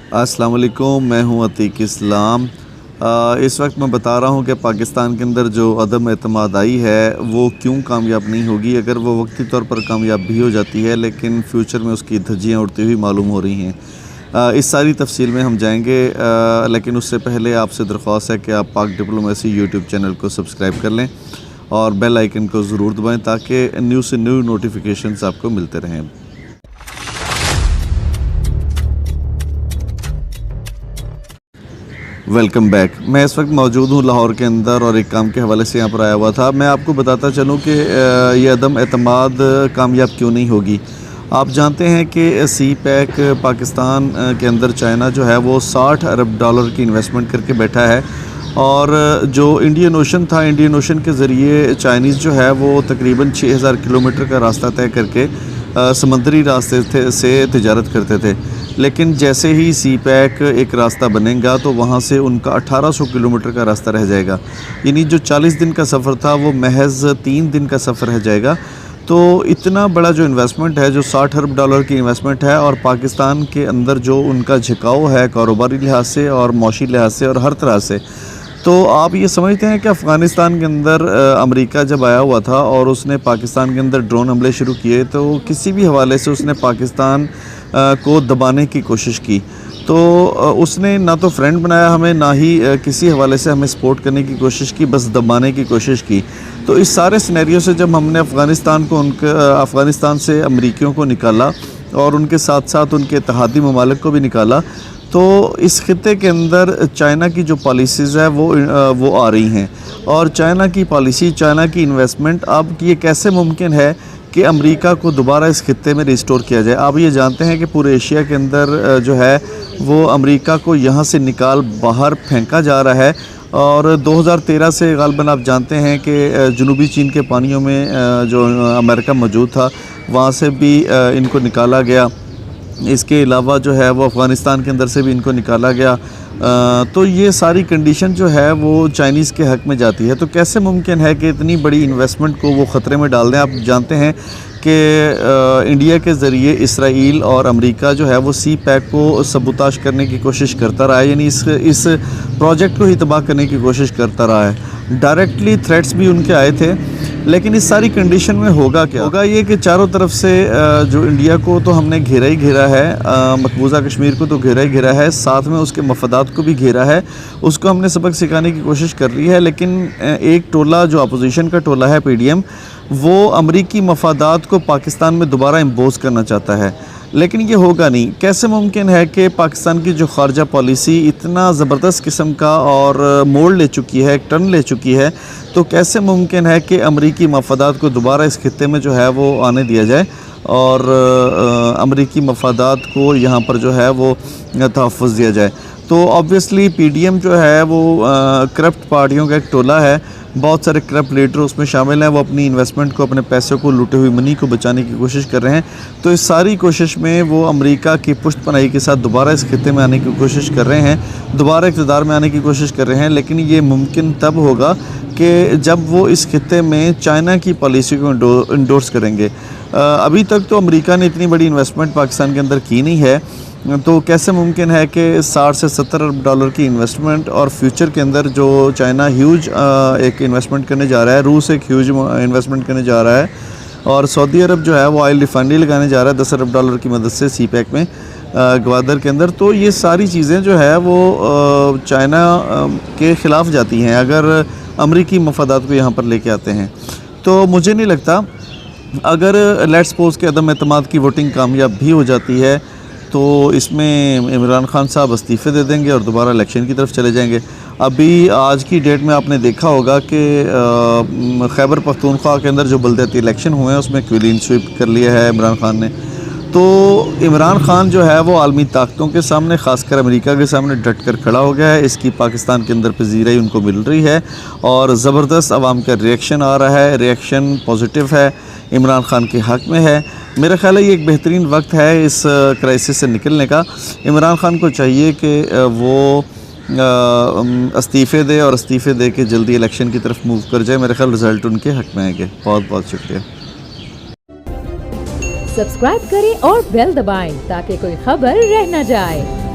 अस्सलाम वालेकुम, मैं हूं अतीक इस्लाम। इस वक्त मैं बता रहा हूं कि पाकिस्तान के अंदर जो अदम एतमाद आई है वो क्यों कामयाब नहीं होगी। अगर वो वक्ती तौर पर कामयाब भी हो जाती है लेकिन फ्यूचर में उसकी धज्जियां उड़ती हुई मालूम हो रही हैं। इस सारी तफसील में हम जाएंगे, लेकिन उससे पहले आपसे दरख्वास्त है कि आप पाक डिप्लोमेसी यूट्यूब चैनल को सब्सक्राइब कर लें और बेल आइकन को ज़रूर दबाएं ताकि न्यू से न्यू नोटिफिकेशंस आपको मिलते रहें। Welcome back. मैं इस वक्त मौजूद हूँ लाहौर के अंदर और एक काम के हवाले से यहाँ पर आया हुआ था। मैं आपको बताता चलूँ कि ये अदम एतमाद कामयाब क्यों नहीं होगी। आप जानते हैं कि सी पैक पाकिस्तान के अंदर चाइना जो है वो $60 अरब की इन्वेस्टमेंट करके बैठा है, और जो इंडियन ओशन था, इंडियन ओशन के ज़रिए चाइनीज़ जो है वो तकरीबन 6000 किलोमीटर का रास्ता तय करके समंदरी रास्ते से तिजारत करते थे। लेकिन जैसे ही सी पैक एक रास्ता बनेगा तो वहाँ से उनका 1800 किलोमीटर का रास्ता रह जाएगा, यानी जो 40 दिन का सफ़र था वो महज 3 दिन का सफ़र रह जाएगा। तो इतना बड़ा जो इन्वेस्टमेंट है, जो $60 अरब की इन्वेस्टमेंट है, और पाकिस्तान के अंदर जो उनका झुकाव है कारोबारी लिहाज से और मौशी लिहाज से और हर तरह से, तो आप ये समझते हैं कि अफ़गानिस्तान के अंदर अमेरिका जब आया हुआ था और उसने पाकिस्तान के अंदर ड्रोन हमले शुरू किए तो किसी भी हवाले से उसने पाकिस्तान को दबाने की कोशिश की। तो उसने ना तो फ्रेंड बनाया हमें, ना ही किसी हवाले से हमें सपोर्ट करने की कोशिश की, बस दबाने की कोशिश की। तो इस सारे सिनेरियो से जब हमने अफ़गानिस्तान से अमरीकियों को निकाला और उनके साथ साथ उनके इत्तेहादी ममालिक को भी निकाला, तो इस खित्ते के अंदर चाइना की जो पॉलिसीज़ है वो आ रही हैं। और चाइना की पॉलिसी, चाइना की इन्वेस्टमेंट, अब ये कैसे मुमकिन है कि अमेरिका को दोबारा इस खित्ते में रिस्टोर किया जाए। आप ये जानते हैं कि पूरे एशिया के अंदर जो है वो अमेरिका को यहाँ से निकाल बाहर फेंका जा रहा है। और 2013 से गालबन आप जानते हैं कि जनूबी चीन के पानियों में जो अमेरिका मौजूद था वहाँ से भी इनको निकाला गया। इसके अलावा जो है वो अफ़गानिस्तान के अंदर से भी इनको निकाला गया। तो ये सारी कंडीशन जो है वो चाइनीज़ के हक़ में जाती है। तो कैसे मुमकिन है कि इतनी बड़ी इन्वेस्टमेंट को वो ख़तरे में डाल दें। आप जानते हैं कि इंडिया के ज़रिए इसराइल और अमेरिका जो है वो सी पैक को सबूताश करने की कोशिश करता रहा है, यानी इस प्रोजेक्ट को ही तबाह करने की कोशिश करता रहा है। डायरेक्टली थ्रेट्स भी उनके आए थे, लेकिन इस सारी कंडीशन में होगा क्या? होगा ये कि चारों तरफ से जो इंडिया को तो हमने घेरा ही घेरा है, मकबूजा कश्मीर को तो घेरा ही घेरा है, साथ में उसके मफादात को भी घेरा है। उसको हमने सबक सिखाने की कोशिश कर रही है, लेकिन एक टोला जो अपोजिशन का टोला है PDM, वो अमरीकी मफादात को पाकिस्तान में दोबारा इम्पोज करना चाहता है। लेकिन ये होगा नहीं। कैसे मुमकिन है कि पाकिस्तान की जो ख़ारजा पॉलिसी इतना ज़बरदस्त किस्म का और मोड़ ले चुकी है, एक टर्न ले चुकी है, तो कैसे मुमकिन है कि अमरीकी मफादात को दोबारा इस खित्ते में जो है वो आने दिया जाए और अमरीकी मफादात को यहाँ पर जो है वो तहफ़्फ़ुज़ दिया जाए। तो ऑब्वियसली PDM जो है वो करप्ट पार्टियों का एक टोला है, बहुत सारे करप्ट लीडर उसमें शामिल हैं। वो अपनी इन्वेस्टमेंट को, अपने पैसों को, लूटे हुई मनी को बचाने की कोशिश कर रहे हैं। तो इस सारी कोशिश में वो अमेरिका की पुष्ट पनाही के साथ दोबारा इस खित्ते में आने की कोशिश कर रहे हैं, दोबारा इक़्तिदार में आने की कोशिश कर रहे हैं। लेकिन ये मुमकिन तब होगा कि जब वो इस खित्ते में चाइना की पॉलिसी को इंडोर्स करेंगे। अभी तक तो अमेरिका ने इतनी बड़ी इन्वेस्टमेंट पाकिस्तान के अंदर की नहीं है, तो कैसे मुमकिन है कि 60 से 70 अरब की इन्वेस्टमेंट, और फ्यूचर के अंदर जो चाइना ह्यूज एक इन्वेस्टमेंट करने जा रहा है, रूस एक ह्यूज इन्वेस्टमेंट करने जा रहा है, और सऊदी अरब जो है वो ऑयल रिफाइनरी लगाने जा रहा है $10 अरब की मदद से सी पैक में गवादर के अंदर। तो ये सारी चीज़ें जो है वो चाइना के ख़िलाफ़ जाती हैं अगर अमरीकी मफादात को यहाँ पर लेके आते हैं। तो मुझे नहीं लगता, अगर लेट्स सपोज के अदम एतमाद की वोटिंग कामयाब भी हो जाती है तो इसमें इमरान खान साहब इस्तीफ़े दे देंगे और दोबारा इलेक्शन की तरफ चले जाएंगे। अभी आज की डेट में आपने देखा होगा कि खैबर पख्तूनख्वा के अंदर जो बलदियाती इलेक्शन हुए हैं उसमें क्लीन स्वीप कर लिया है इमरान खान ने। तो इमरान खान जो है वो आलमी ताकतों के सामने, ख़ासकर अमेरिका के सामने डट कर खड़ा हो गया है। इसकी पाकिस्तान के अंदर पजीराई उनको मिल रही है और ज़बरदस्त आवाम का रिएक्शन आ रहा है, रिएक्शन पॉजिटिव है, इमरान खान के हक़ में है। मेरा ख़्याल है ये एक बेहतरीन वक्त है इस क्राइसिस से निकलने का। इमरान खान को चाहिए कि वो इस्तीफ़े दे और इस्तीफ़े दे के जल्दी इलेक्शन की तरफ मूव कर जाए। मेरा ख्याल रिज़ल्ट उनके हक़ में आएंगे। बहुत बहुत शुक्रिया। सब्सक्राइब करें और बेल दबाएं ताकि कोई खबर रह न जाए।